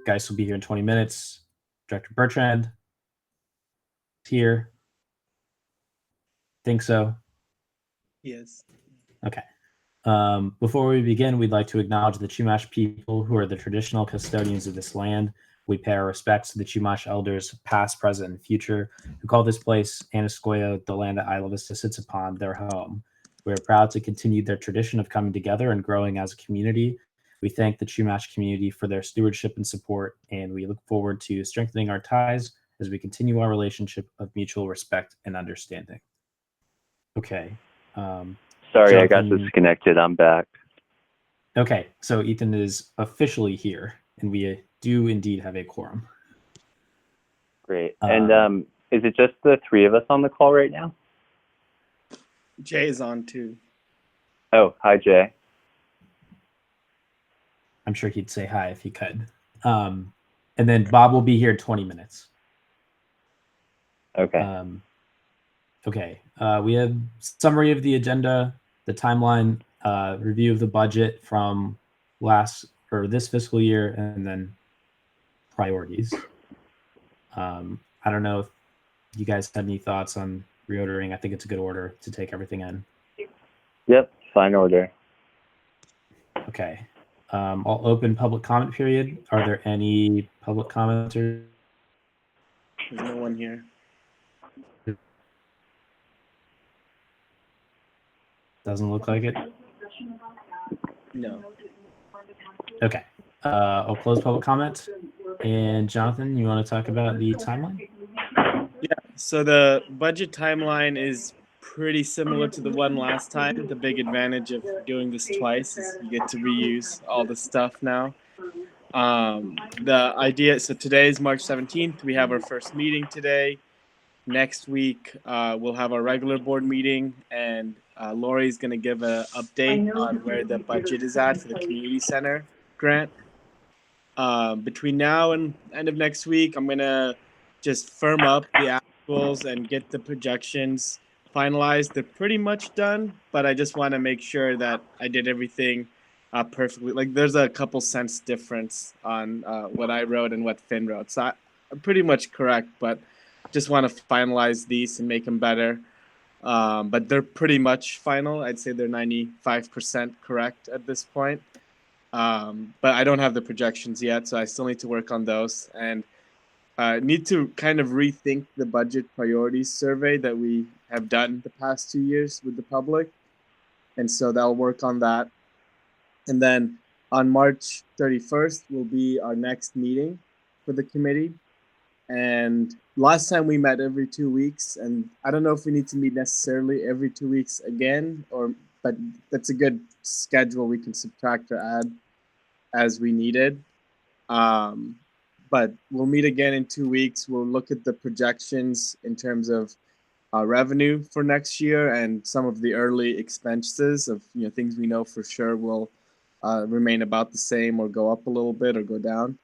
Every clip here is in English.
Geist will be here in 20 minutes. Director Bertrand is here. Think so? Yes. Okay. Before we begin, we'd like to acknowledge the Chumash people who are the traditional custodians of this land. We pay our respects to the Chumash elders, past, present, and future, who call this place Anaskoya, the land that Isla Vista sits upon, their home. We are proud to continue their tradition of coming together and growing as a community. We thank the Chumash community for their stewardship and support, and we look forward to strengthening our ties as we continue our relationship of mutual respect and understanding. Okay. Sorry, I got Jonathan- disconnected. I'm back. Okay, so Ethan is officially here, and we do indeed have a quorum. Great. And is it just the three of us on the call right now? Jay is on too. Oh, hi, Jay. I'm sure he'd say hi if he could. And then Bob will be here in 20 minutes. Okay. Okay. We have summary of the agenda, the timeline, review of the budget from this fiscal year, and then priorities. I don't know if you guys had any thoughts on reordering. I think it's a good order to take everything in. Yep, fine order. Okay. I'll open public comment period. Are there any public commenters? There's no one here. Doesn't look like it. No. Okay. I'll close public comment. And Jonathan, you want to talk about the timeline? Yeah, so the budget timeline is pretty similar to the one last time. The big advantage of doing this twice is you get to reuse all the stuff now. The idea, so today is March 17th. We have our first meeting today. Next week, we'll have our regular board meeting, and Lori's going to give an update on where the budget is at for the community center grant. Between now and end of next week, I'm going to just firm up the actuals and get the projections finalized. They're pretty much done, but I just want to make sure that I did everything perfectly. Like, there's a couple cents difference on what I wrote and what Finn wrote. So I'm pretty much correct, but just want to finalize these and make them better. But they're pretty much final. I'd say they're 95% correct at this point. But I don't have the projections yet, so I still need to work on those. And need to kind of rethink the budget priorities survey that we have done the past 2 years with the public. And so I'll work on that. And then on March 31st will be our next meeting for the committee. And last time we met every 2 weeks, and I don't know if we need to meet necessarily every 2 weeks again, but that's a good schedule we can subtract or add as we needed. But we'll meet again in 2 weeks. We'll look at the projections in terms of revenue for next year and some of the early expenses of things we know for sure will remain about the same or go up a little bit or go down.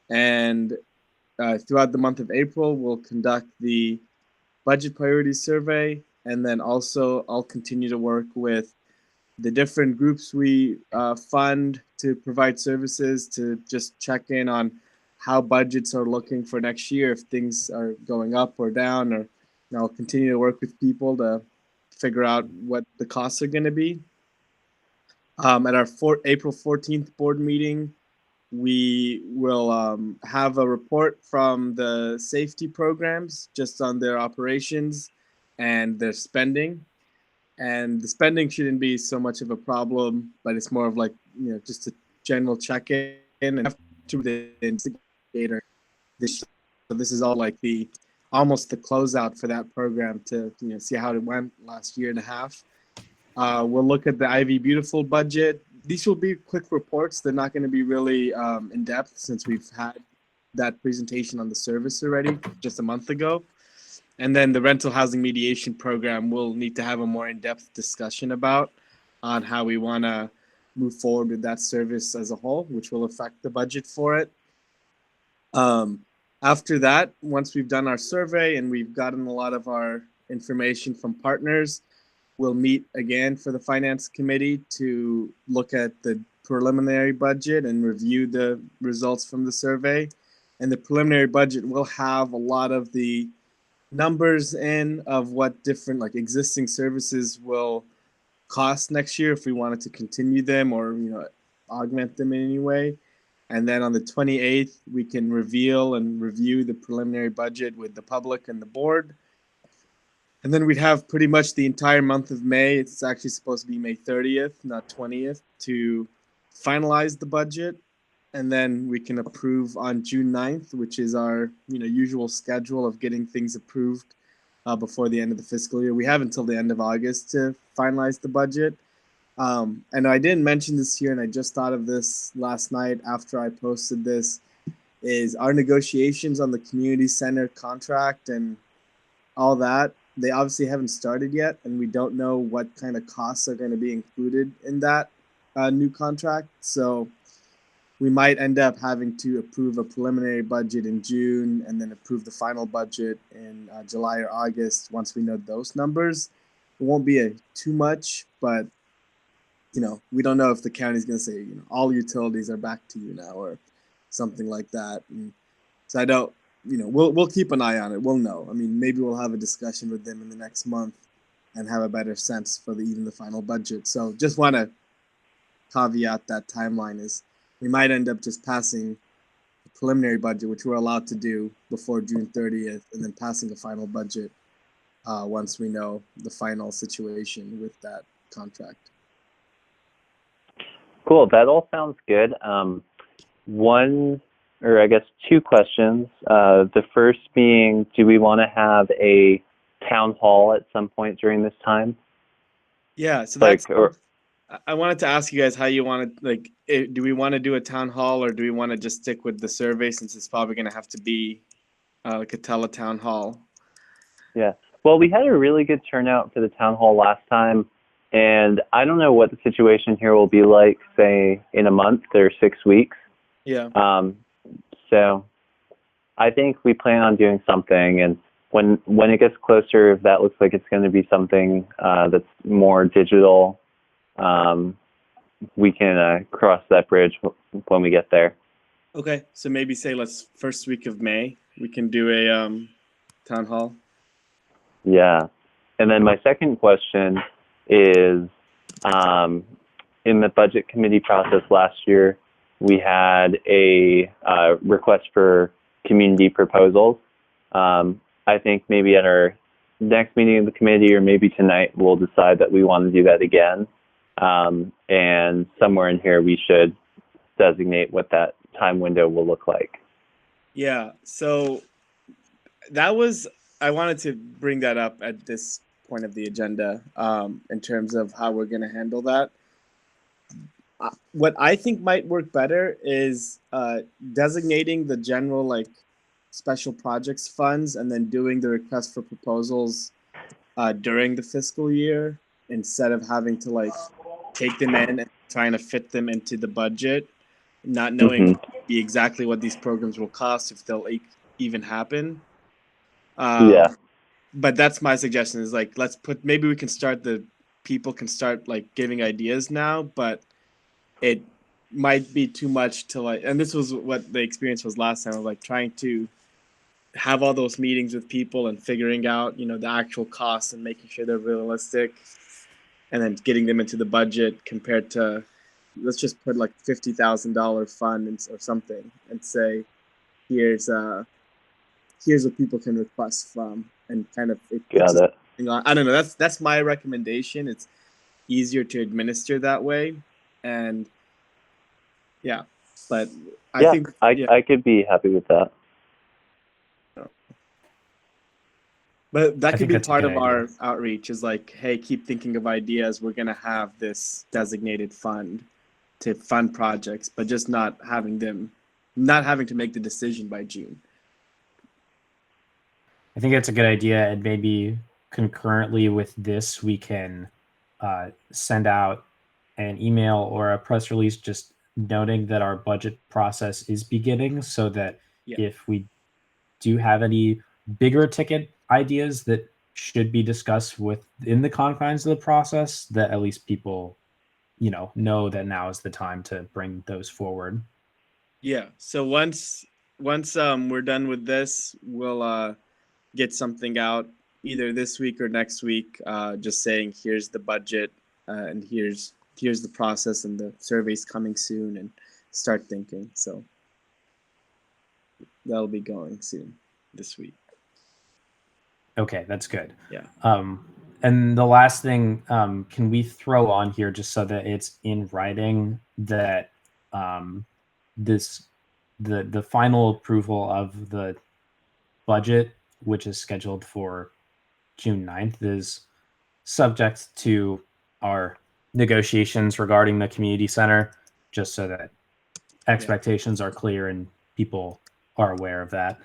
And throughout the month of April, we'll conduct the budget priorities survey, and then also I'll continue to work with the different groups we fund to provide services to just check in on how budgets are looking for next year, if things are going up or down, or I'll continue to work with people to figure out what the costs are going to be. At our April 14th board meeting, we will have a report from the safety programs just on their operations and their spending. And the spending shouldn't be so much of a problem, but it's more of like, just a general check-in and to the investigator. So this is all like almost the closeout for that program to see how it went last year and a half. We'll look at the Ivy Beautiful budget. These will be quick reports. They're not going to be really in depth since we've had that presentation on the service already just a month ago. And then the rental housing mediation program, we'll need to have a more in-depth discussion about on how we want to move forward with that service as a whole, which will affect the budget for it. After that, once we've done our survey and we've gotten a lot of our information from partners, we'll meet again for the finance committee to look at the preliminary budget and review the results from the survey. And the preliminary budget will have a lot of the numbers in of what different like existing services will cost next year if we wanted to continue them or augment them in any way. And then on the 28th, we can reveal and review the preliminary budget with the public and the board. And then we'd have pretty much the entire month of May. It's actually supposed to be May 30th, not 20th, to finalize the budget. And then we can approve on June 9th, which is our usual schedule of getting things approved before the end of the fiscal year. We have until the end of August to finalize the budget. And I didn't mention this here, and I just thought of this last night after I posted this, is our negotiations on the community center contract and all that. They obviously haven't started yet, and we don't know what kind of costs are going to be included in that new contract. So we might end up having to approve a preliminary budget in June and then approve the final budget in July or August once we know those numbers. It won't be too much, but we don't know if the county's going to say, all utilities are back to you now or something like that. And so I don't, we'll keep an eye on it. We'll know. I mean, maybe we'll have a discussion with them in the next month and have a better sense for even the final budget. So just want to caveat that timeline is we might end up just passing the preliminary budget, which we're allowed to do before June 30th, and then passing a final budget once we know the final situation with that contract. Cool. That all sounds good. One, or I guess two questions. The first being, do we want to have a town hall at some point during this time? Yeah. So I wanted to ask you guys how you want to, do we want to do a town hall or do we want to just stick with the survey since it's probably going to have to be like a teletown hall? Yeah. Well, we had a really good turnout for the town hall last time. And I don't know what the situation here will be like, say, in a month or 6 weeks. Yeah. So I think we plan on doing something. And when it gets closer, if that looks like it's going to be something that's more digital, we can cross that bridge when we get there. Okay. So maybe say first week of May, we can do a town hall. Yeah. And then my second question is in the budget committee process last year, we had a request for community proposals. I think maybe at our next meeting of the committee or maybe tonight, we'll decide that we want to do that again. And somewhere in here, we should designate what that time window will look like. Yeah. So I wanted to bring that up at this point of the agenda in terms of how we're going to handle that. What I think might work better is designating the general special projects funds and then doing the request for proposals during the fiscal year instead of having to take them in and trying to fit them into the budget, not knowing exactly what these programs will cost, if they'll even happen. Yeah. But that's my suggestion is maybe we can start people can start giving ideas now, but it might be too much to and this was what the experience was last time of trying to have all those meetings with people and figuring out, the actual costs and making sure they're realistic and then getting them into the budget compared to, let's just put $50,000 fund or something and say, here's what people can request from and kind of Got it. I don't know. That's my recommendation. It's easier to administer that way. And yeah, but I think I could be happy with that. But that could be part of our outreach is hey, keep thinking of ideas. We're going to have this designated fund to fund projects, but just not having to make the decision by June. I think that's a good idea. And maybe concurrently with this, we can send out an email or a press release just noting that our budget process is beginning so that if we do have any bigger ticket ideas that should be discussed within the confines of the process, that at least people know that now is the time to bring those forward. Yeah. So once we're done with this, we'll get something out either this week or next week, just saying here's the budget, and here's the process, and the survey's coming soon, and start thinking. So that'll be going soon this week. Okay, that's good. Yeah. And the last thing, can we throw on here just so that it's in writing that the final approval of the budget, which is scheduled for June 9th, is subject to our negotiations regarding the community center, just so that expectations are clear and people are aware of that.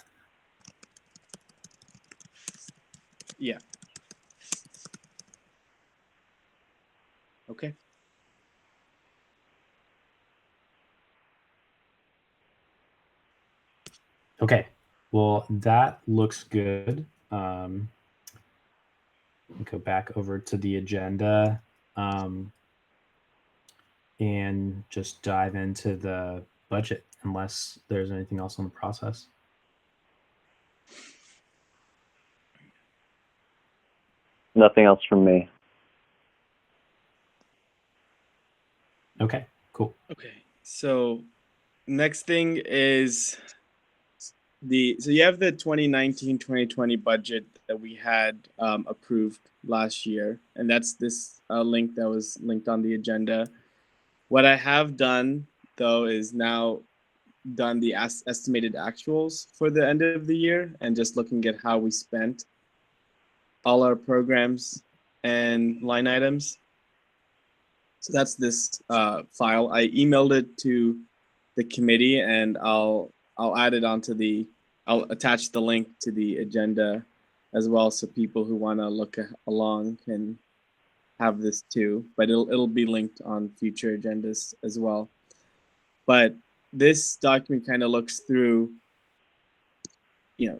Yeah. Okay. Okay. Well, that looks good. Go back over to the agenda, and just dive into the budget, unless there's anything else on the process. Nothing else from me. Okay, cool. Okay. So next thing is so you have the 2019-2020 budget that we had approved last year, and that's this link that was linked on the agenda. What I have done though is now done the estimated actuals for the end of the year, and just looking at how we spent all our programs and line items. So that's this file. I emailed it to the committee, and I'll add it onto I'll attach the link to the agenda as well, so people who want to look along can have this too. But it'll be linked on future agendas as well. But this document kind of looks through,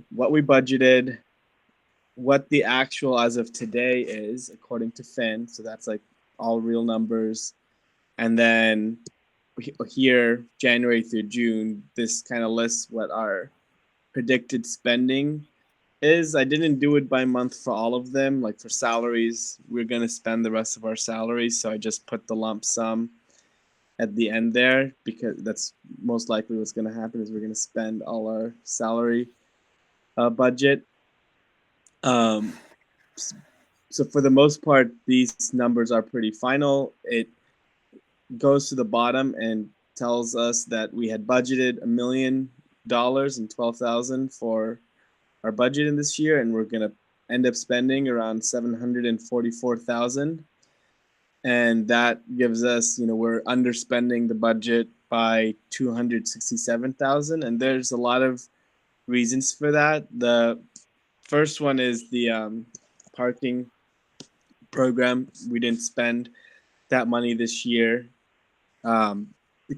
what we budgeted, what the actual as of today is according to Finn. So that's like all real numbers. And then here, January through June, this kind of lists what our predicted spending is. I didn't do it by month for all of them. Like for salaries, we're going to spend the rest of our salaries. So I just put the lump sum at the end there, because that's most likely what's going to happen, is we're going to spend all our salary budget. So for the most part, these numbers are pretty final. It goes to the bottom and tells us that we had budgeted $1 million and 12,000 for our budget in this year, and we're gonna end up spending around 744,000, and that gives us, we're underspending the budget by 267,000, and there's a lot of reasons for that. The first one is the parking program. We didn't spend that money this year. The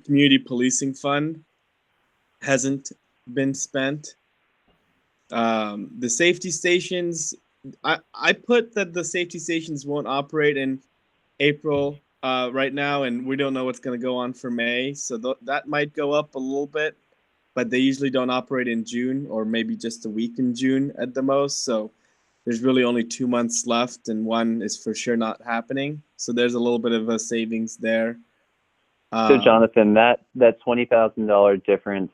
community policing fund hasn't been spent. The safety stations, I put that the safety stations won't operate in April right now, and we don't know what's going to go on for May, so that might go up a little bit, but they usually don't operate in June, or maybe just a week in June at the most. So there's really only 2 months left, and one is for sure not happening. So there's a little bit of a savings there. So Jonathan, that $20,000 difference,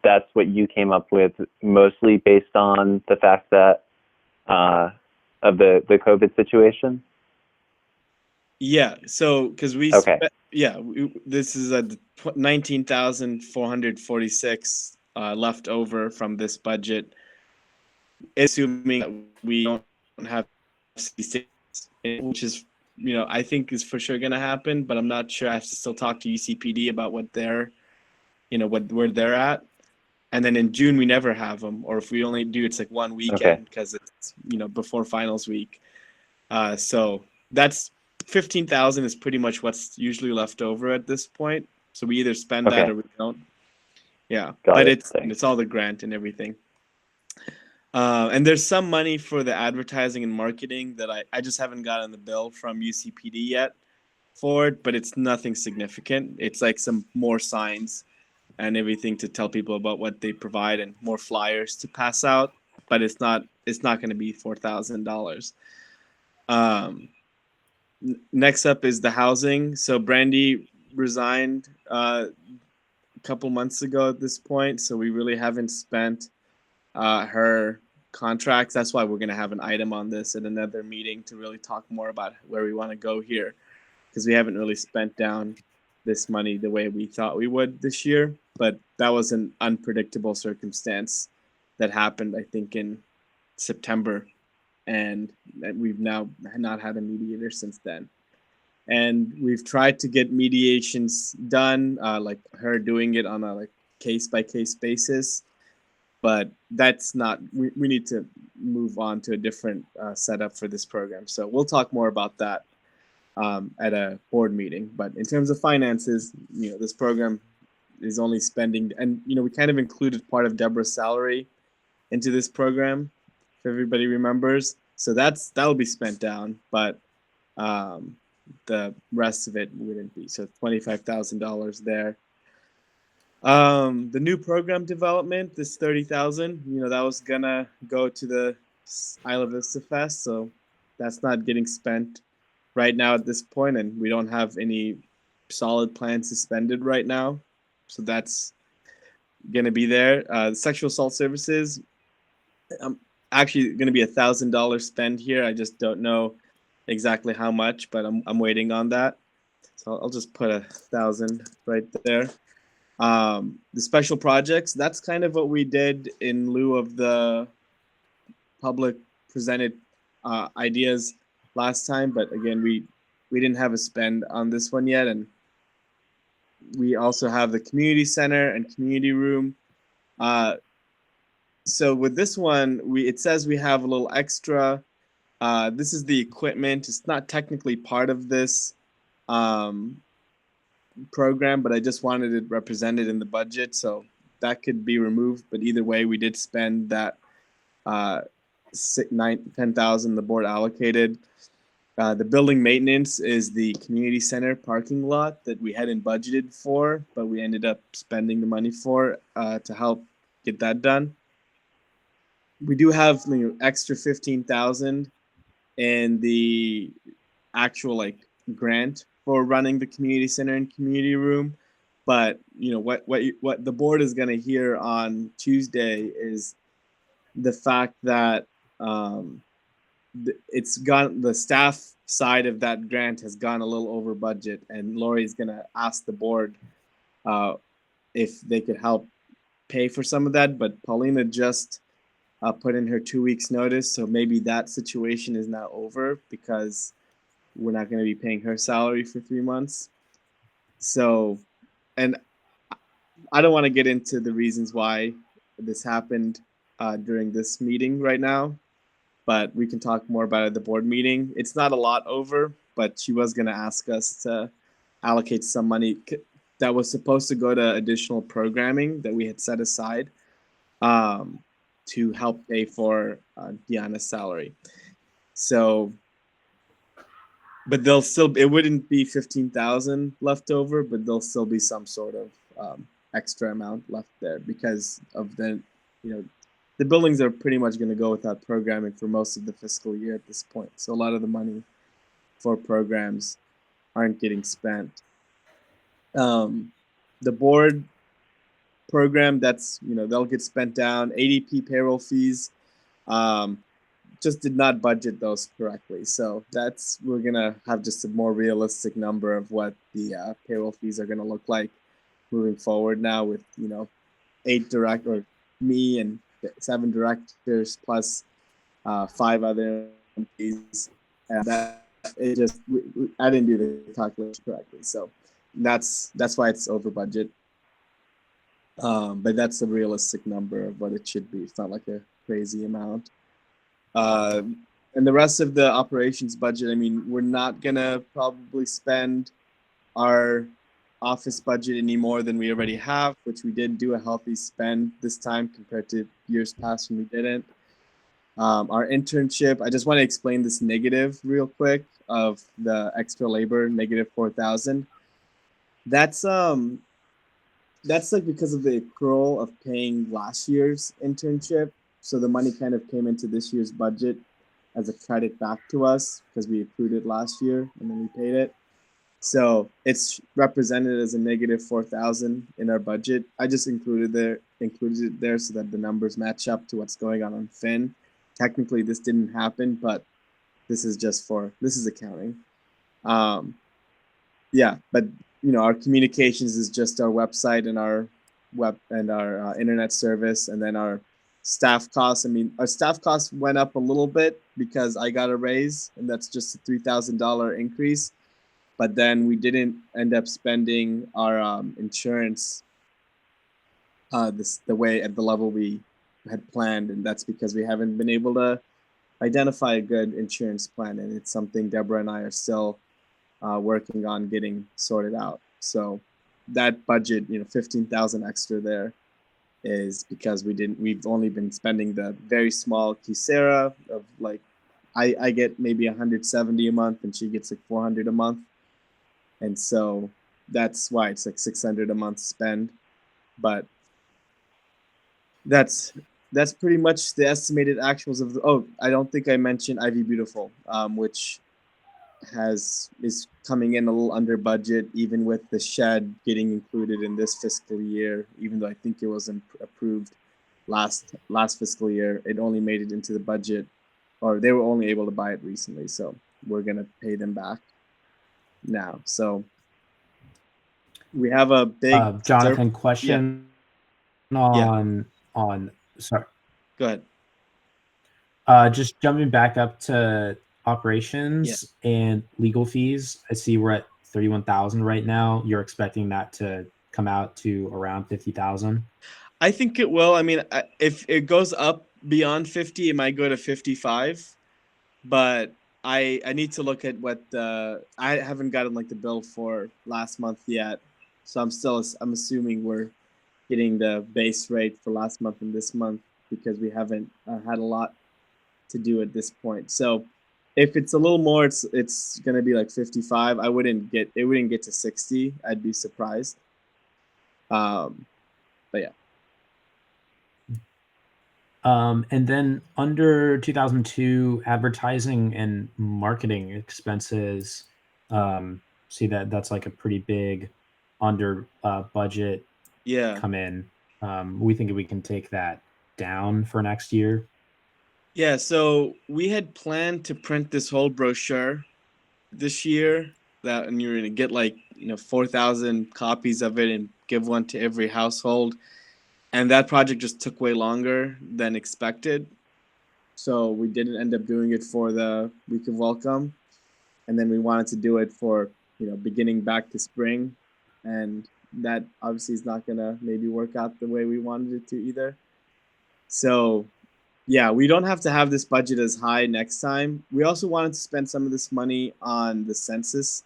that's what you came up with, mostly based on the fact that of the COVID situation? Yeah. So because we this is a 19,446 left over from this budget, assuming that we don't have C6, which is, I think is for sure going to happen, but I'm not sure. I have to still talk to UCPD about what they're, where they're at. And then in June, we never have them, or if we only do, it's like one weekend, because it's, before finals week. So that's 15,000 is pretty much what's usually left over at this point. So we either spend that or we don't. Yeah. But it's all the grant and everything. And there's some money for the advertising and marketing that I just haven't gotten the bill from UCPD yet. for it, but it's nothing significant. It's like some more signs and everything to tell people about what they provide and more flyers to pass out, but it's not going to be $4,000. Um, Next up is the housing. So Brandy resigned a couple months ago at this point, so we really haven't spent her contracts. That's why we're going to have an item on this at another meeting to really talk more about where we want to go here, because we haven't really spent down this money the way we thought we would this year. But that was an unpredictable circumstance that happened, I think, in September, and we've now not had a mediator since then. And we've tried to get mediations done, like her doing it on a like case by case basis, but that's not. We need to move on to a different setup for this program. So we'll talk more about that at a board meeting. But in terms of finances, this program is only spending, and we kind of included part of Deborah's salary into this program, if everybody remembers. So that'll be spent down, but the rest of it wouldn't be. So $25,000 there. The new program development, this 30,000, that was gonna go to the Isla Vista Fest, so that's not getting spent right now at this point, and we don't have any solid plans suspended right now, so that's gonna be there. Sexual assault services, I'm actually gonna be $1,000 spend here. I just don't know exactly how much, but I'm waiting on that. So I'll just put 1,000 right there. The special projects, that's kind of what we did in lieu of the public presented ideas last time, but again, we didn't have a spend on this one yet, and we also have the community center and community room. So with this one, it says we have a little extra. This is the equipment. It's not technically part of this program, but I just wanted it represented in the budget, so that could be removed. But either way, we did spend that 10,000 the board allocated. The building maintenance is the community center parking lot that we hadn't budgeted for, but we ended up spending the money for to help get that done. We do have extra 15,000 in the actual grant for running the community center and community room, but what the board is going to hear on Tuesday is the fact that it's gone. The staff side of that grant has gone a little over budget, and Lori is going to ask the board if they could help pay for some of that. But Paulina just put in her 2 weeks notice, so maybe that situation is now over because we're not going to be paying her salary for 3 months. So, and I don't want to get into the reasons why this happened during this meeting right now, but we can talk more about it at the board meeting. It's not a lot over, but she was going to ask us to allocate some money that was supposed to go to additional programming that we had set aside to help pay for Diana's salary. So, but it wouldn't be 15,000 left over, but there'll still be some sort of extra amount left there because of the buildings are pretty much going to go without programming for most of the fiscal year at this point. So a lot of the money for programs aren't getting spent. The board program, that's, they'll get spent down. ADP payroll fees, just did not budget those correctly. So we're going to have just a more realistic number of what the payroll fees are going to look like moving forward now with, 8 direct or me and 7 directors plus 5 other employees. And that it just, I didn't do the calculation correctly. So that's why it's over budget. But that's a realistic number of what it should be. It's not like a crazy amount. And the rest of the operations budget, I mean, we're not going to probably spend our office budget any more than we already have, which we did do a healthy spend this time compared to years past when we didn't. Our internship, I just want to explain this negative real quick of the extra labor, negative 4,000. That's like because of the accrual of paying last year's internship. So the money kind of came into this year's budget as a credit back to us because we accrued it last year and then we paid it. So it's represented as a negative 4,000 in our budget. I just included it there so that the numbers match up to what's going on Fin. Technically, this didn't happen, but this is accounting. Yeah, but our communications is just our website and our internet service, and then our staff costs. I mean, our staff costs went up a little bit because I got a raise, and that's just a $3,000 increase. But then we didn't end up spending our insurance the way at the level we had planned, and that's because we haven't been able to identify a good insurance plan, and it's something Deborah and I are still working on getting sorted out. So that budget, 15,000 extra there is because we've only been spending the very small Kisera of like, I get maybe 170 a month and she gets like 400 a month. And so that's why it's like 600 a month spend. But that's pretty much the estimated actuals of I don't think I mentioned Ivy Beautiful, which is coming in a little under budget, even with the shed getting included in this fiscal year. Even though I think it wasn't approved last fiscal year, it only made it into the budget, or they were only able to buy it recently. So we're gonna pay them back now. So we have a big Jonathan, question on sorry. Go ahead. Just jumping back up to operations and legal fees. I see we're at 31,000 right now. You're expecting that to come out to around 50,000? I think it will. I mean, if it goes up beyond 50, it might go to 55. But I need to look at what I haven't gotten like the bill for last month yet. So I'm assuming we're getting the base rate for last month and this month because we haven't had a lot to do at this point. So if it's a little more, it's gonna be like 55. It wouldn't get to 60. I'd be surprised. But yeah. And then under 2002, advertising and marketing expenses, see that's like a pretty big under budget come in. We think we can take that down for next year. Yeah, so we had planned to print this whole brochure this year, and you're gonna get like 4,000 copies of it and give one to every household, and that project just took way longer than expected. So we didn't end up doing it for the week of welcome, and then we wanted to do it for beginning back to spring, and that obviously is not gonna maybe work out the way we wanted it to either. So yeah, we don't have to have this budget as high next time. We also wanted to spend some of this money on the census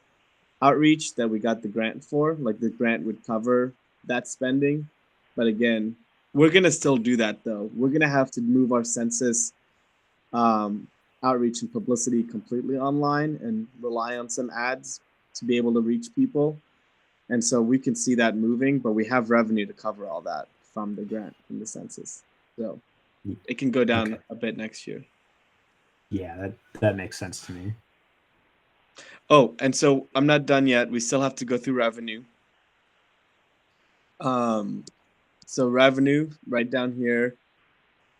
outreach that we got the grant for. Like the grant would cover that spending. But again, we're going to still do that though. We're going to have to move our census outreach and publicity completely online and rely on some ads to be able to reach people. And so we can see that moving, but we have revenue to cover all that from the grant, from the census. So it can go down a bit next year. Yeah, that makes sense to me. Oh, and so I'm not done yet. We still have to go through revenue. So revenue right down here.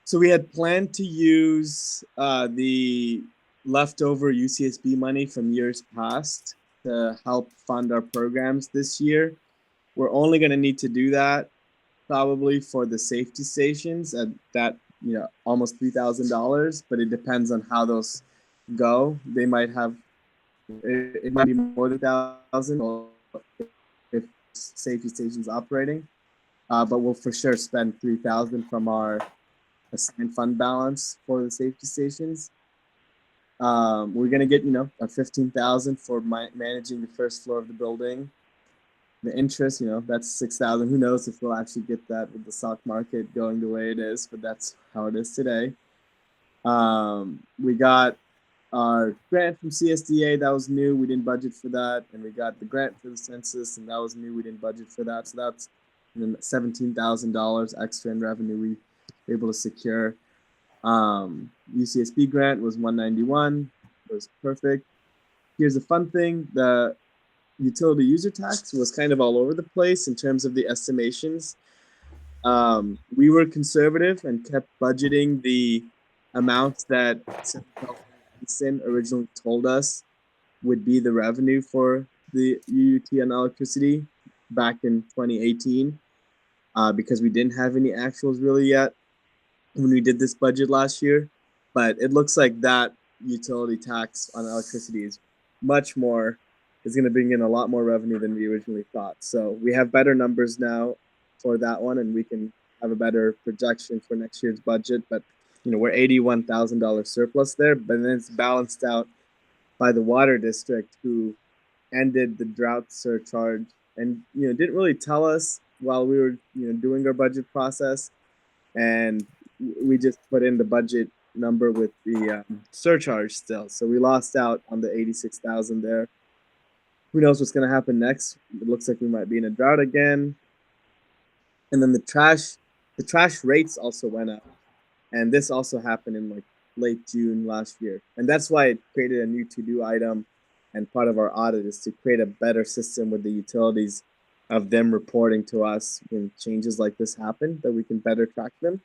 So we had planned to use the leftover UCSB money from years past to help fund our programs this year. We're only going to need to do that probably for the safety stations at that almost $3,000, but it depends on how those go. They might have it might be more than 1,000 if safety stations operating, but we'll for sure spend 3,000 from our assigned fund balance for the safety stations. We're gonna get a 15,000 for managing the first floor of the building. The interest, that's 6,000. Who knows if we'll actually get that with the stock market going the way it is, but that's how it is today. We got our grant from CSDA, that was new. We didn't budget for that. And we got the grant for the census, and that was new. We didn't budget for that. So that's $17,000 extra in revenue we were able to secure. UCSB grant was 191, was perfect. Here's a fun thing: the utility user tax was kind of all over the place in terms of the estimations. We were conservative and kept budgeting the amounts that California originally told us would be the revenue for the UUT on electricity back in 2018, because we didn't have any actuals really yet when we did this budget last year. But it looks like that utility tax on electricity is much more, is going to bring in a lot more revenue than we originally thought. So we have better numbers now for that one, and we can have a better projection for next year's budget. But we're $81,000 surplus there, but then it's balanced out by the water district, who ended the drought surcharge and didn't really tell us while we were doing our budget process, and we just put in the budget number with the surcharge still. So we lost out on the 86,000 there. Who knows what's going to happen next? It looks like we might be in a drought again. And then the trash rates also went up, and this also happened in like late June last year. And that's why it created a new to-do item, and part of our audit is to create a better system with the utilities of them reporting to us when changes like this happen, that we can better track them.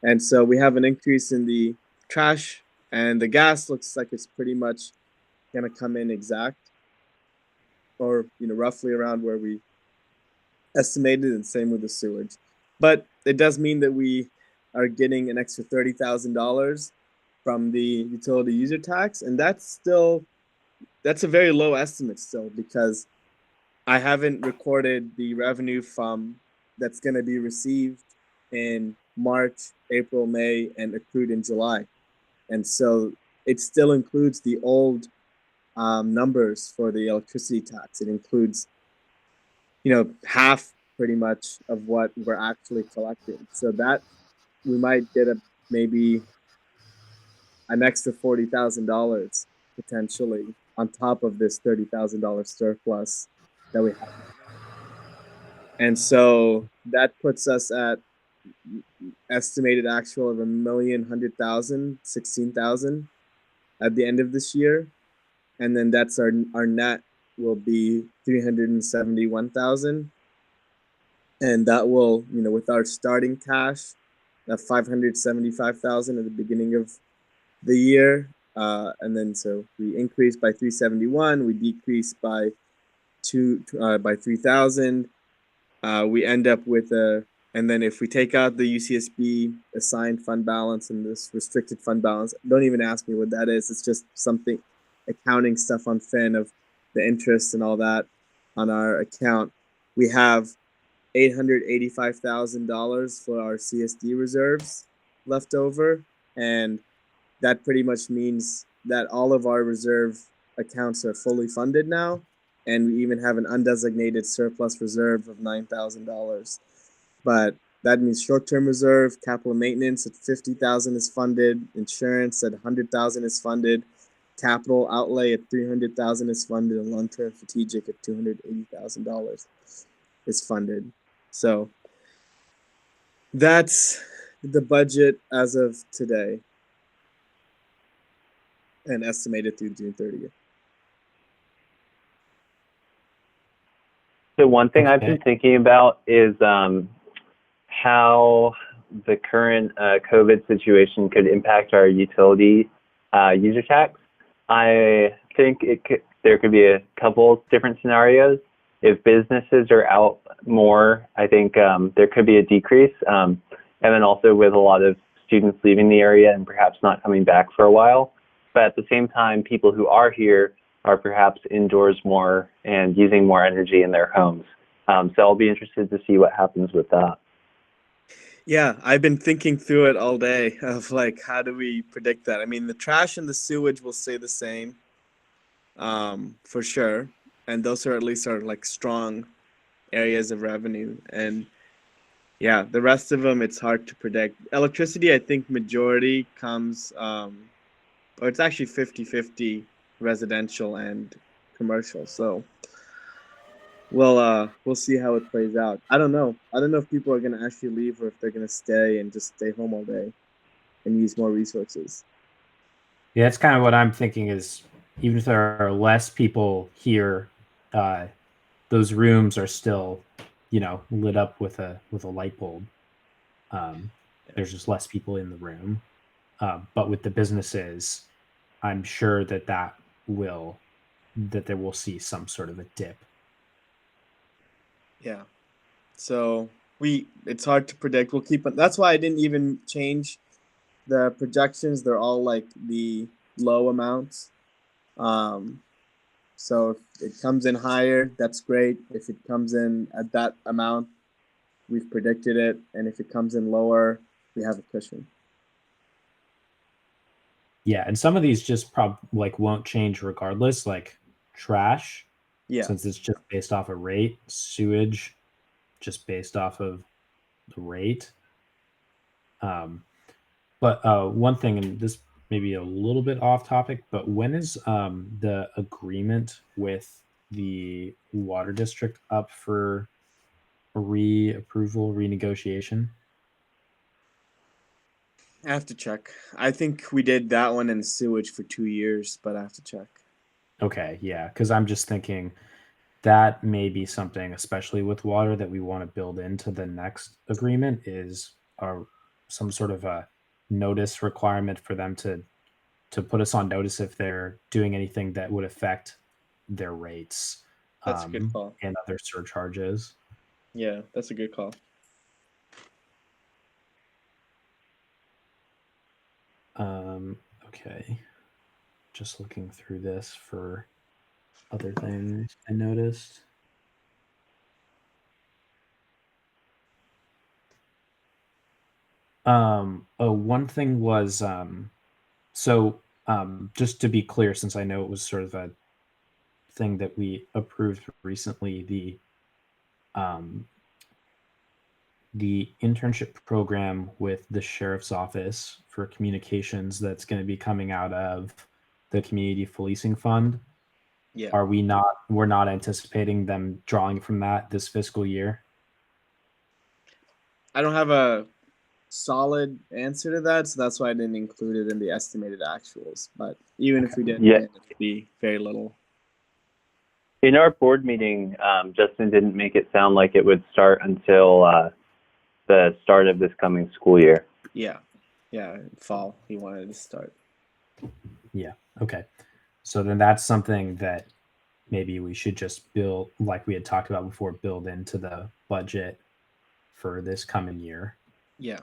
And so we have an increase in the trash, and the gas looks like it's pretty much going to come in exact, or roughly around where we estimated, and same with the sewage. But it does mean that we are getting an extra $30,000 from the utility user tax, and that's a very low estimate still, because I haven't recorded the revenue from that's going to be received in March, April, May, and accrued in July. And so it still includes the old numbers for the electricity tax. It includes half pretty much of what we're actually collecting. So that we might get maybe an extra $40,000 potentially on top of this $30,000 surplus that we have. And so that puts us at estimated actual of 1,100,000, 16,000 at the end of this year. And then that's our net will be 371,000. And that will, with our starting cash of 575,000 at the beginning of the year. And then so we increased by 371, we decreased by 3,000. We end up with and then if we take out the UCSB assigned fund balance and this restricted fund balance, don't even ask me what that is. It's just something, accounting stuff on Fin of the interest and all that on our account. We have $885,000 for our CSD reserves left over, and that pretty much means that all of our reserve accounts are fully funded now, and we even have an undesignated surplus reserve of $9,000. But that means short-term reserve, capital maintenance at $50,000 is funded, insurance at $100,000 is funded, capital outlay at $300,000 is funded, and long-term strategic at $280,000 is funded. So that's the budget as of today, and estimated through June 30th. So one thing I've been thinking about is how the current COVID situation could impact our utility user tax. I think there could be a couple different scenarios. If businesses are out more, I think there could be a decrease. And then also with a lot of students leaving the area and perhaps not coming back for a while. But at the same time, people who are here are perhaps indoors more and using more energy in their homes. So I'll be interested to see what happens with that. Yeah, I've been thinking through it all day of like, how do we predict that? I mean, the trash and the sewage will stay the same, for sure. And those are at least our like strong areas of revenue. And Yeah, the rest of them, it's hard to predict. Electricity, I think majority comes, or it's actually 50-50 residential and commercial. So we'll see how it plays out. I don't know. I don't know if people are gonna actually leave or if they're gonna stay and just stay home all day and use more resources. Yeah, that's kind of what I'm thinking is even if there are less people here, those rooms are still, lit up with a light bulb. There's just less people in the room. But with the businesses, I'm sure that they will see some sort of a dip. Yeah. So it's hard to predict. We'll keep it. That's why I didn't even change the projections. They're all like the low amounts. So if it comes in higher, that's great. If it comes in at that amount, we've predicted it. And if it comes in lower, we have a cushion. Yeah, and some of these just won't change regardless, like trash, Yeah. since it's just based off a rate, sewage, just based off of the rate. But one thing, and this may be a little bit off topic, but when is the agreement with the water district up for reapproval, renegotiation? I have to check. I think we did that one in sewage for 2 years, but I have to check. Okay, yeah, because I'm just thinking that may be something, especially with water, that we want to build into the next agreement is some sort of a notice requirement for them to put us on notice if they're doing anything that would affect their rates, That's a good call. and other surcharges. Yeah, that's a good call. Okay. Just looking through this for other things I noticed. One thing was just to be clear, since I know it was sort of a thing that we approved recently, the internship program with the sheriff's office for communications that's going to be coming out of the community policing fund. Yeah. We're not anticipating them drawing from that this fiscal year? I don't have a solid answer to that, so that's why I didn't include it in the estimated actuals. But even if we did, Yeah. it'd be very little. In our board meeting, Justin didn't make it sound like it would start until the start of this coming school year. Yeah, fall. He wanted to start. Yeah. Okay. So then that's something that maybe we should just build, like we had talked about before, build into the budget for this coming year. Yeah.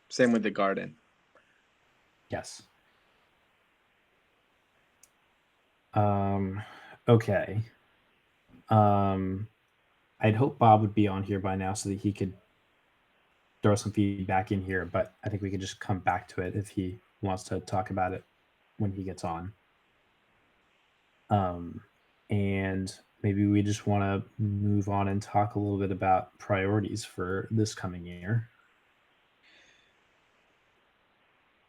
Same with the garden. Yes. Okay. I'd hope Bob would be on here by now so that he could throw some feedback in here, but I think we could just come back to it if he wants to talk about it when he gets on. And maybe we just want to move on and talk a little bit about priorities for this coming year.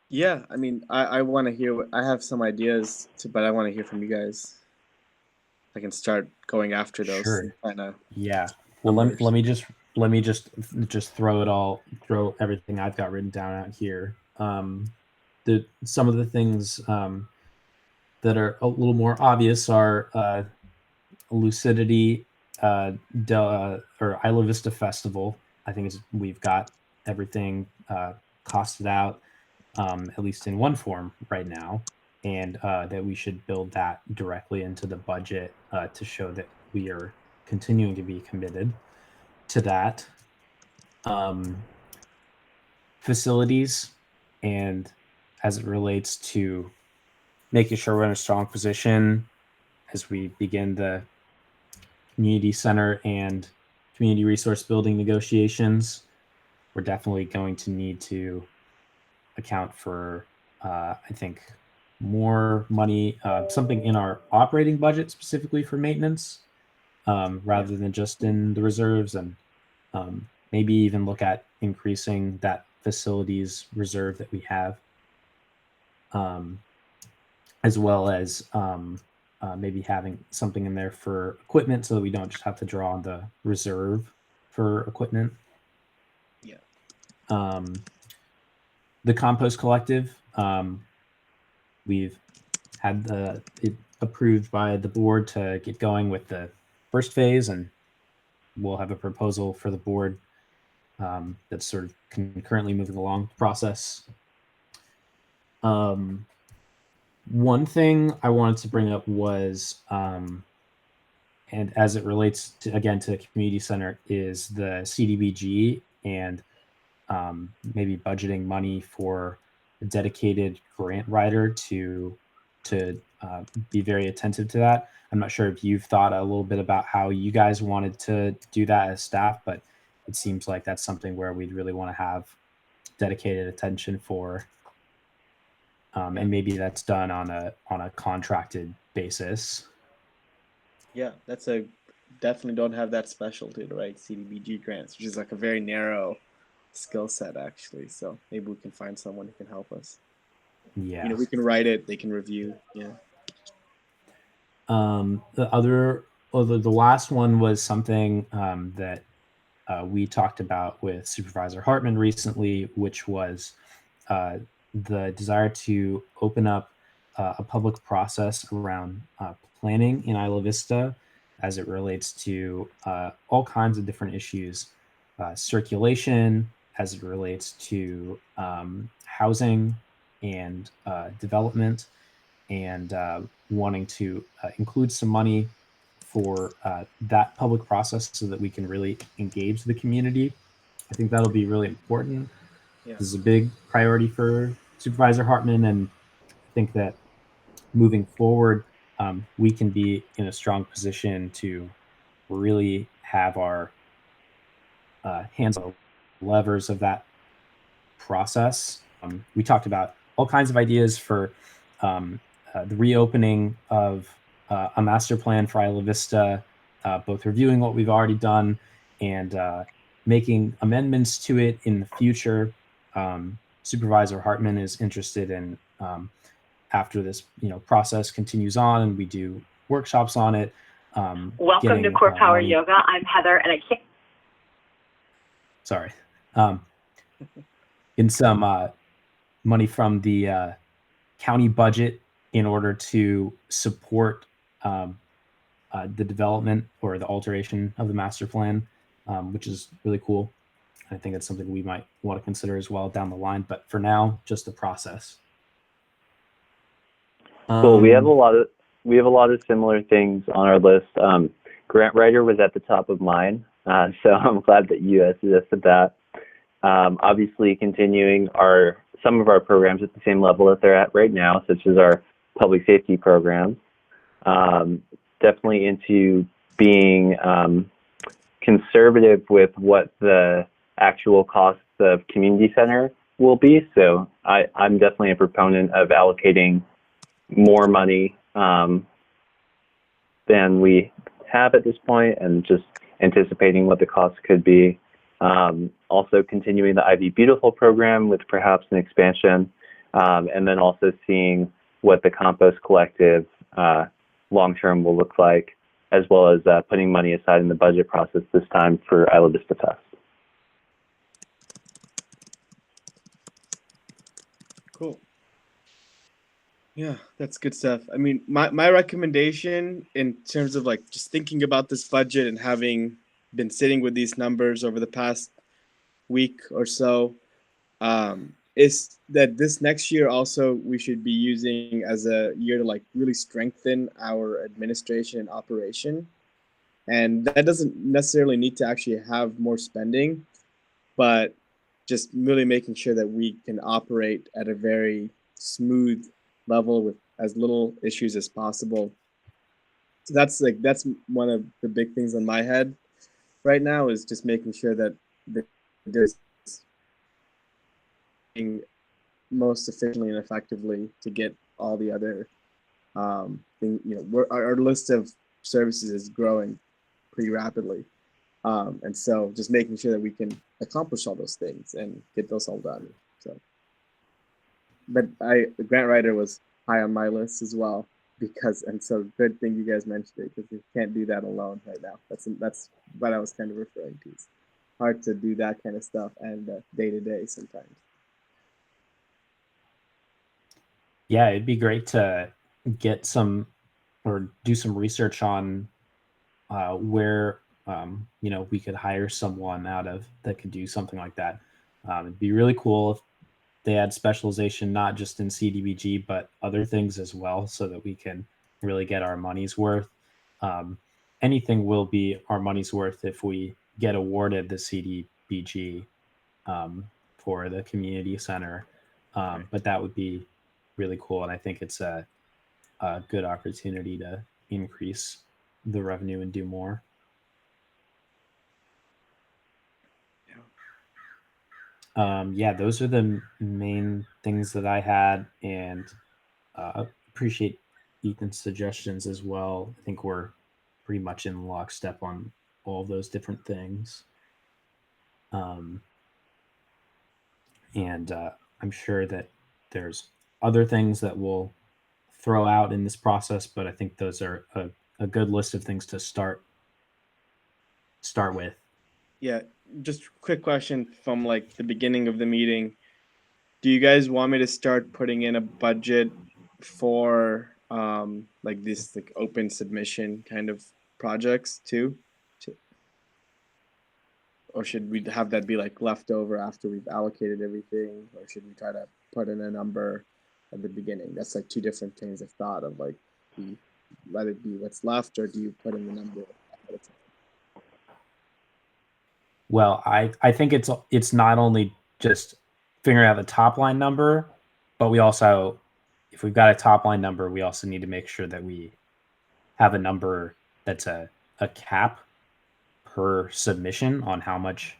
Yeah, I mean, I want to hear. I have some ideas, but I want to hear from you guys. I can start going after those. Sure. Kinda Yeah. Well, let me just throw everything I've got written down out here. Some of the things that are a little more obvious are Lucidity, or Isla Vista Festival. I think we've got everything costed out, at least in one form right now, and that we should build that directly into the budget to show that we are continuing to be committed to that. Facilities, and as it relates to making sure we're in a strong position as we begin the community center and community resource building negotiations, we're definitely going to need to account for, I think, more money, something in our operating budget specifically for maintenance, rather than just in the reserves, and maybe even look at increasing that facilities reserve that we have, as well as maybe having something in there for equipment so that we don't just have to draw on the reserve for equipment. Yeah. The compost collective, we've had it approved by the board to get going with the first phase, and we'll have a proposal for the board that's sort of concurrently moving along the process. One thing I wanted to bring up was, and as it relates to, again, to the community center, is the CDBG and maybe budgeting money for a dedicated grant writer to be very attentive to that. I'm not sure if you've thought a little bit about how you guys wanted to do that as staff, but it seems like that's something where we'd really want to have dedicated attention for. And maybe that's done on a contracted basis. Yeah, that's a definitely don't have that specialty to write CDBG grants, which is like a very narrow skill set actually. So maybe we can find someone who can help us. Yeah. You know, we can write it, they can review. Yeah. The last one was something that we talked about with Supervisor Hartman recently, which was the desire to open up a public process around planning in Isla Vista as it relates to all kinds of different issues, circulation as it relates to housing and development, and wanting to include some money for that public process so that we can really engage the community. I think that'll be really important. Yeah. This is a big priority for Supervisor Hartman, and I think that moving forward, we can be in a strong position to really have our hands on the levers of that process. We talked about all kinds of ideas for the reopening of a master plan for Isla Vista, both reviewing what we've already done and making amendments to it in the future. Supervisor Hartman is interested in, after this process continues on and we do workshops on it. Welcome to Core Power Yoga. I'm Heather, and I can't. Sorry. In some money from the county budget in order to support the development or the alteration of the master plan, which is really cool. I think it's something we might want to consider as well down the line. But for now, just the process. Cool. We have a lot of similar things on our list. Grant writer was at the top of mine, so I'm glad that you suggested that. Obviously, continuing some of our programs at the same level that they're at right now, such as our public safety programs. Definitely into being conservative with what the actual costs of community center will be. So I'm definitely a proponent of allocating more money than we have at this point, and just anticipating what the costs could be. Also continuing the IV Beautiful program with perhaps an expansion, and then also seeing what the compost collective long-term will look like, as well as putting money aside in the budget process this time for Isla Vista Fest. Cool. Yeah, that's good stuff. I mean, my recommendation in terms of like just thinking about this budget and having been sitting with these numbers over the past week or so, is that this next year also we should be using as a year to like really strengthen our administration and operation. And that doesn't necessarily need to actually have more spending, but just really making sure that we can operate at a very smooth level with as little issues as possible. So that's one of the big things on my head right now, is just making sure that there's being most efficiently and effectively to get all the other thing. Our list of services is growing pretty rapidly. And so just making sure that we can accomplish all those things and get those all done. So, but the grant writer was high on my list as well and so good thing you guys mentioned it, because you can't do that alone right now. That's what I was kind of referring to. It's hard to do that kind of stuff and day to day sometimes. Yeah, it'd be great to get some or do some research on where we could hire someone out of that could do something like that. It'd be really cool if they had specialization not just in CDBG but other things as well, so that we can really get our money's worth. Anything will be our money's worth if we get awarded the CDBG for the community center. But that would be really cool, and I think it's a good opportunity to increase the revenue and do more. Those are the main things that I had, and appreciate Ethan's suggestions as well. I think we're pretty much in lockstep on all of those different things. And I'm sure that there's other things that we'll throw out in this process, but I think those are a good list of things to start with. Yeah, just quick question from like the beginning of the meeting. Do you guys want me to start putting in a budget for like this like open submission kind of projects too? Or should we have that be like left over after we've allocated everything? Or should we try to put in a number at the beginning? That's like two different trains of thought of like, let it be what's left, or do you put in the number? Well, I think it's not only just figuring out the top line number, but we also, if we've got a top line number, we also need to make sure that we have a number that's a cap per submission on how much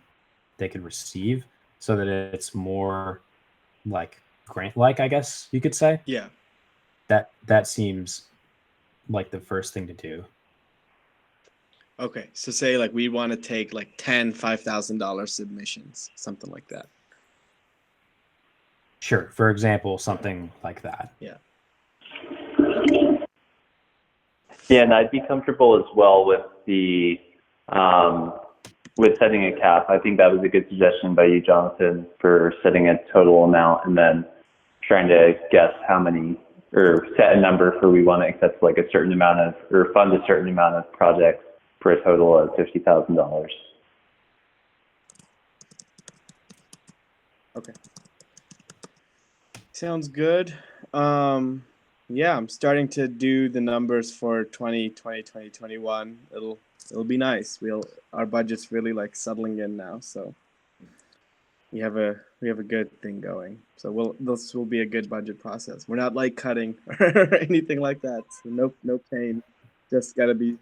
they could receive, so that it's more like grant-like, I guess you could say. Yeah. That seems like the first thing to do. Okay, so say like we want to take like 10 $5,000 submissions, something like that. Sure. For example, something like that. Yeah. Yeah, and I'd be comfortable as well with the with setting a cap. I think that was a good suggestion by you, Jonathan, for setting a total amount and then trying to guess how many, or set a number for we want to accept like a certain amount of, or fund a certain amount of projects for a total of $50,000. Okay. Sounds good. Yeah, I'm starting to do the numbers for 2020, 2021. It'll be nice. Our budget's really like settling in now, so we have a good thing going. So this will be a good budget process. We're not like cutting or anything like that. So no pain. Just got to be,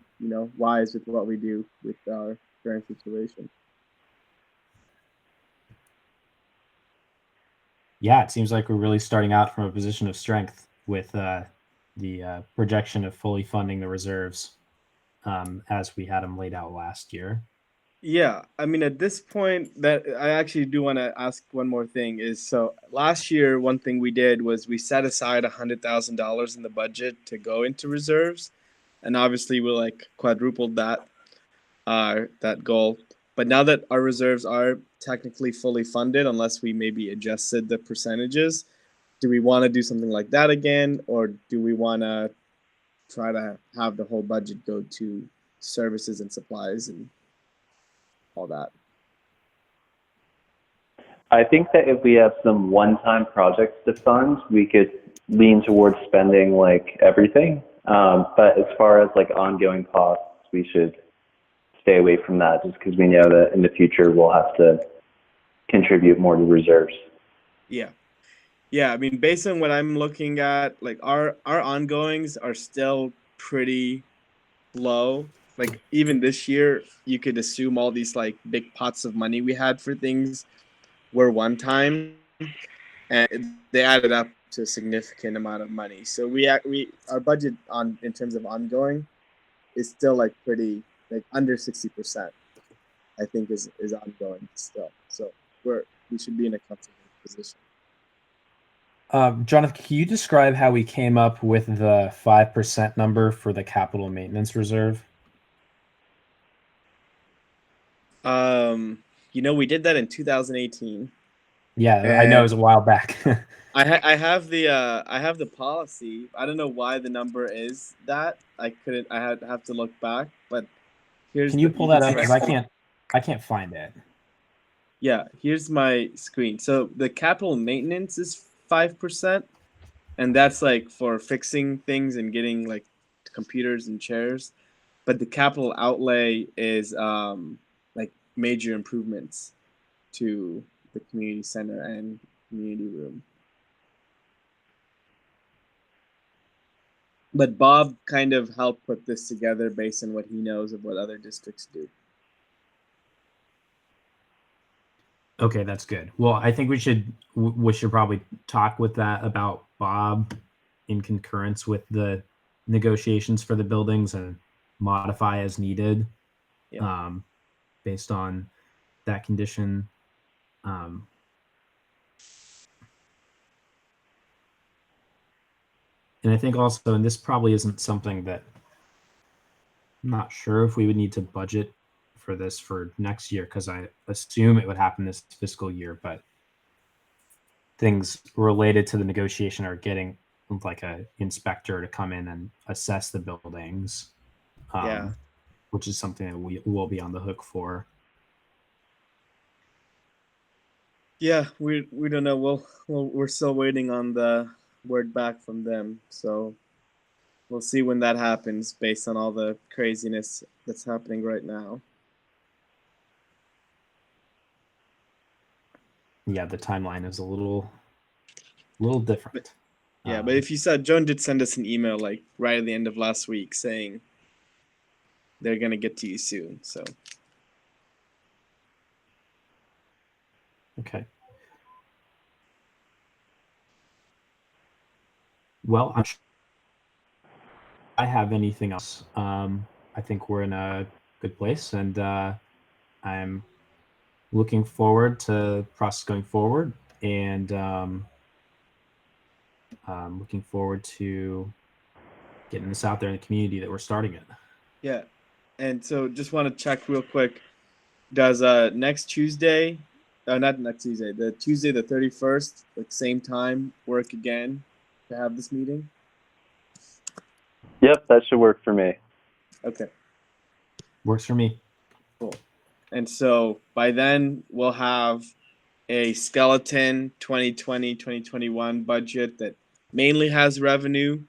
wise with what we do with our current situation. Yeah, it seems like we're really starting out from a position of strength with the projection of fully funding the reserves as we had them laid out last year. Yeah, I mean, at this point, that I actually do want to ask one more thing is, so last year, one thing we did was we set aside $100,000 in the budget to go into reserves, and obviously we like quadrupled that goal. But now that our reserves are technically fully funded, unless we maybe adjusted the percentages, do we want to do something like that again, or do we want to try to have the whole budget go to services and supplies and all that? I think that if we have some one-time projects to fund, we could lean towards spending like everything. But as far as like ongoing costs, we should stay away from that, just because we know that in the future we'll have to contribute more to reserves. Yeah, I mean, based on what I'm looking at, like our ongoings are still pretty low. Like even this year, you could assume all these like big pots of money we had for things were one time, and they added up to a significant amount of money. So our budget in terms of ongoing is still like pretty like under 60%. I think is ongoing still. So we should be in a comfortable position. Jonathan, can you describe how we came up with the 5% number for the capital maintenance reserve? We did that in 2018. Yeah, I know it was a while back. I have the policy. I don't know why the number is that. I have to look back, but here's. Can you pull that up? Because I can't find it. Yeah, here's my screen. So the capital maintenance is 5%, and that's like for fixing things and getting like computers and chairs. But the capital outlay is like major improvements to the community center and community room. But Bob kind of helped put this together based on what he knows of what other districts do. Okay, that's good. Well, I think we should probably talk with that about Bob in concurrence with the negotiations for the buildings and modify as needed, based on that condition. And I think also, and this probably isn't something that I'm not sure if we would need to budget for this for next year, because I assume it would happen this fiscal year, but things related to the negotiation are getting like a inspector to come in and assess the buildings, which is something that we will be on the hook for. Yeah, we don't know. We're still waiting on the word back from them, so we'll see when that happens based on all the craziness that's happening right now. Yeah, the timeline is a little different. But if you saw, Joan did send us an email like right at the end of last week saying they're gonna get to you soon. So okay. Well, I'm sure I have anything else. I think we're in a good place, and I'm looking forward to the process going forward, and looking forward to getting this out there in the community that we're starting it. Yeah, and so just want to check real quick. Does next Tuesday, not next Tuesday, the Tuesday the 31st, like same time, work again to have this meeting? Yep, that should work for me. Okay. Works for me. Cool. And so by then we'll have a skeleton 2020-2021 budget that mainly has revenue,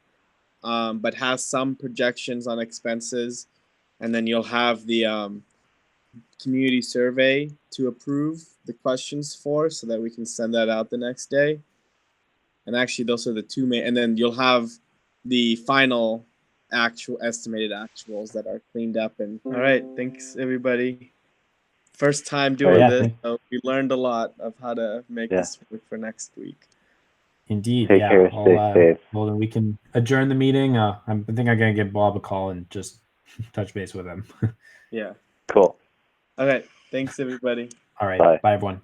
but has some projections on expenses. And then you'll have the community survey to approve the questions for, so that we can send that out the next day. And actually those are the two main, and then you'll have the final estimated actuals that are cleaned up. And all right, thanks everybody. First time doing this, so we learned a lot of how to make this work for next week. Indeed. Take care, stay safe. Well, then we can adjourn the meeting. I think I'm gonna give Bob a call and just touch base with him. Yeah. Cool. Okay. Thanks everybody. All right. Bye everyone.